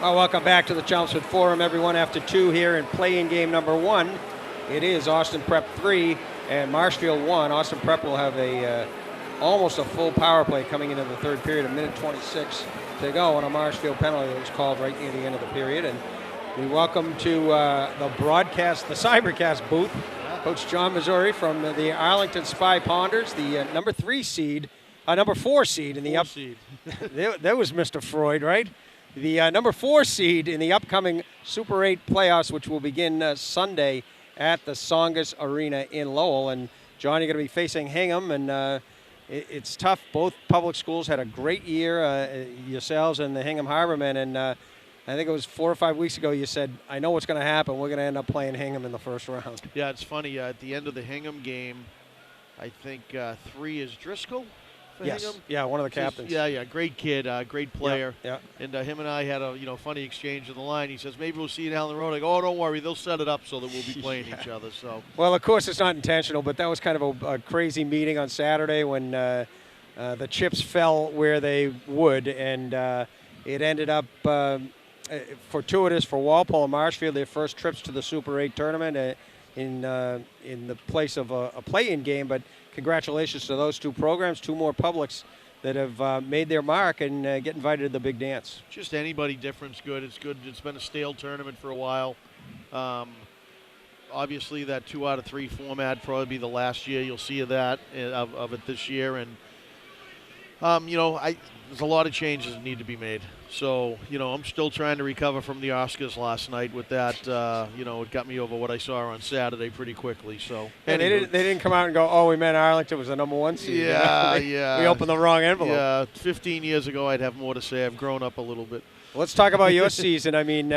Well, welcome back to the Chelmsford Forum, everyone. After 2 here in play-in game number 1, it is Austin Prep 3 and Marshfield 1. Austin Prep will have almost a full power play coming into the third period, a minute 26 to go, and a Marshfield penalty that was called right near the end of the period. And we welcome to the Cybercast booth, Coach John Messurri from the Arlington Spy Ponders, the number 4 seed in the seed. That was Mr. Freud, right? The number 4 seed in the upcoming Super 8 playoffs, which will begin Sunday at the Songus Arena in Lowell. And, John, you're going to be facing Hingham, and it's tough. Both public schools had a great year, yourselves and the Hingham Harbormen, and I think it was 4 or 5 weeks ago you said, I know what's going to happen. We're going to end up playing Hingham in the first round. Yeah, it's funny. At the end of the Hingham game, I think 3 is Driscoll. Yes. Hingham. Yeah, one of the captains. Yeah, great kid, great player. Yeah. And him and I had a funny exchange on the line. He says, maybe we'll see you down the road. I go, oh, don't worry, they'll set it up so that we'll be playing each other. So. Well, of course, it's not intentional, but that was kind of a crazy meeting on Saturday when the chips fell where they would, and it ended up fortuitous for Walpole and Marshfield, their first trips to the Super 8 tournament in the place of a play-in game, but congratulations to those 2 programs, 2 more publics that have made their mark and get invited to the big dance. Just anybody different's good. It's good. It's been a stale tournament for a while. Obviously, that 2 out of 3 format probably be the last year you'll see of that of it this year, and there's a lot of changes that need to be made. So, I'm still trying to recover from the Oscars last night with that. It got me over what I saw on Saturday pretty quickly. So, and they didn't come out and go, oh, we meant Arlington was the number 1 seed. Yeah, We opened the wrong envelope. Yeah, 15 years ago I'd have more to say. I've grown up a little bit. Let's talk about your season. I mean,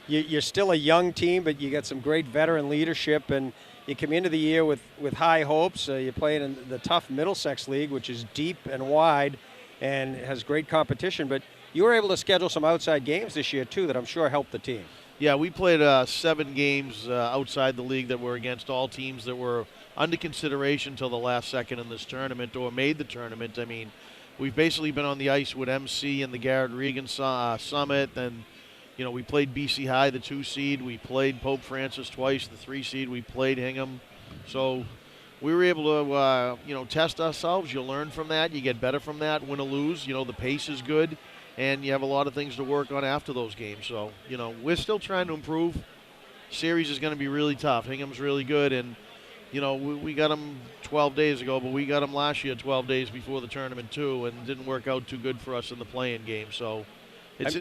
you're still a young team, but you got some great veteran leadership, and you come into the year with high hopes. You're playing in the tough Middlesex League, which is deep and wide and has great competition. But you were able to schedule some outside games this year, too, that I'm sure helped the team. Yeah, we played 7 games outside the league that were against all teams that were under consideration until the last second in this tournament or made the tournament. I mean, we've basically been on the ice with MC and the Garrett Regan Summit, and we played BC High, the 2 seed. We played Pope Francis twice, the 3 seed. We played Hingham. So we were able to, test ourselves. You learn from that. You get better from that, win or lose. The pace is good, and you have a lot of things to work on after those games. So, we're still trying to improve. Series is going to be really tough. Hingham's really good, and, we got them 12 days ago, but we got them last year 12 days before the tournament, too, and it didn't work out too good for us in the play-in game. So it's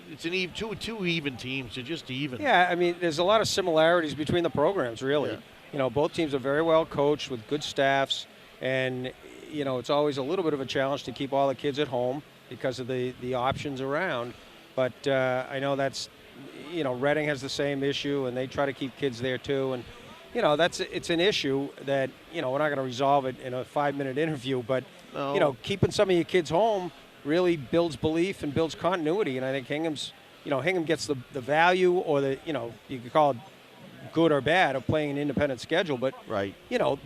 two even teams. They're just even. Yeah, I mean, there's a lot of similarities between the programs, really. Yeah. Both teams are very well coached with good staffs, and, it's always a little bit of a challenge to keep all the kids at home because of the options around. But I know that's, Reading has the same issue, and they try to keep kids there, too. And, it's an issue that, we're not going to resolve it in a 5-minute interview, but, no. Keeping some of your kids home really builds belief and builds continuity. And I think Hingham gets the value or you could call it good or bad of playing an independent schedule, but right.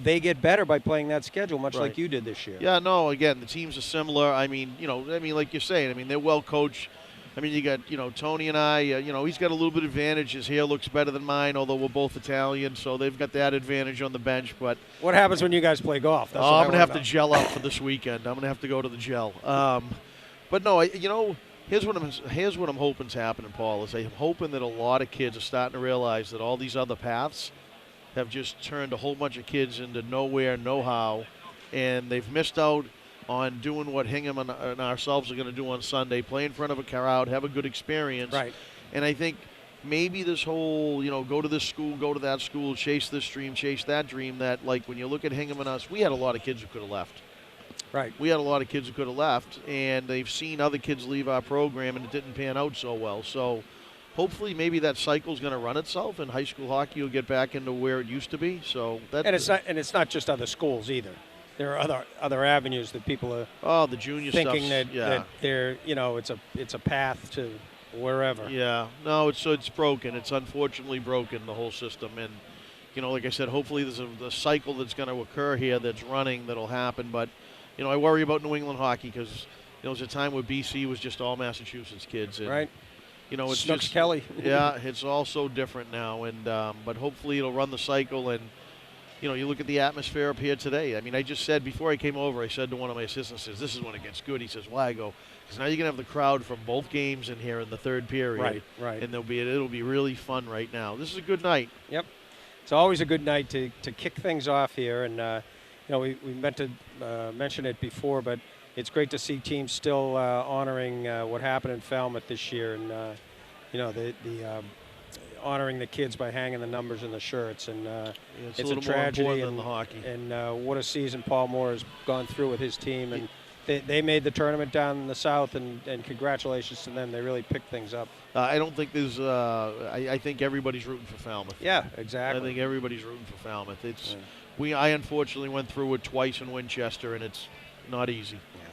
They get better by playing that schedule, much right. like you did this year. Yeah, no, again, the teams are similar. I mean, like you're saying, they're well coached. I mean, you got, Tony and I, he's got a little bit of advantage. His hair looks better than mine, although we're both Italian, so they've got that advantage on the bench. But what happens when you guys play golf? I'm going to have to gel up for this weekend. I'm going to have to go to the gel. But no, here's what I'm hoping's happening, Paul, is I'm hoping that a lot of kids are starting to realize that all these other paths have just turned a whole bunch of kids into nowhere, no-how, and they've missed out on doing what Hingham and ourselves are going to do on Sunday, play in front of a crowd, have a good experience. Right. And I think maybe this whole, go to this school, go to that school, chase this dream, chase that dream, that, like, when you look at Hingham and us, we had a lot of kids who could have left. Right. We had a lot of kids who could have left, and they've seen other kids leave our program, and it didn't pan out so well. So hopefully maybe that cycle's going to run itself, and high school hockey will get back into where it used to be. So it's not just other schools either. There are other avenues that people are the junior thinking that they're it's a path to wherever. Yeah, no, it's broken. It's unfortunately broken, the whole system, and like I said, hopefully there's a cycle that's going to occur here that's running that'll happen. But I worry about New England hockey because there's a time where BC was just all Massachusetts kids, and right. it's Snooks just Kelly. yeah, it's all so different now, and but hopefully it'll run the cycle. And you look at the atmosphere up here today. I mean, I just said before I came over, I said to one of my assistants, "This is when it gets good." He says, "Why?" I go, "Because now you're gonna have the crowd from both games in here in the third period, Right. And it'll be really fun right now. This is a good night." Yep. It's always a good night to kick things off here, and we meant to mention it before, but it's great to see teams still honoring what happened in Falmouth this year, and the honoring the kids by hanging the numbers in the shirts, and It's it's a little tragedy more important than the hockey. And what a season Paul Moore has gone through with his team, and they made the tournament down in the South, and congratulations to them. They really picked things up. I don't think there's. I think everybody's rooting for Falmouth. Yeah, exactly. I think everybody's rooting for Falmouth. I unfortunately went through it twice in Winchester, and it's not easy. Yeah.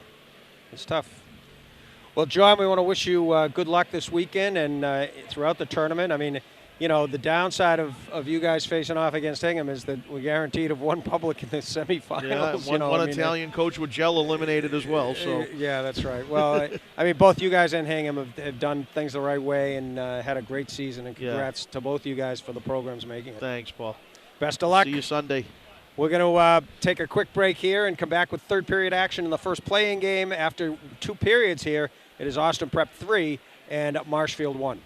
It's tough. Well, John, we want to wish you good luck this weekend and throughout the tournament. I mean, the downside of you guys facing off against Hingham is that we're guaranteed of one public in the semifinals. Yeah, one Italian coach with Gel eliminated as well. So yeah, that's right. Well, I mean, both you guys and Hingham have done things the right way and had a great season. And congrats to both you guys for the programs making it. Thanks, Paul. Best of luck. See you Sunday. We're going to take a quick break here and come back with third period action in the first playing game. After 2 periods here, it is Austin Prep 3 and Marshfield 1.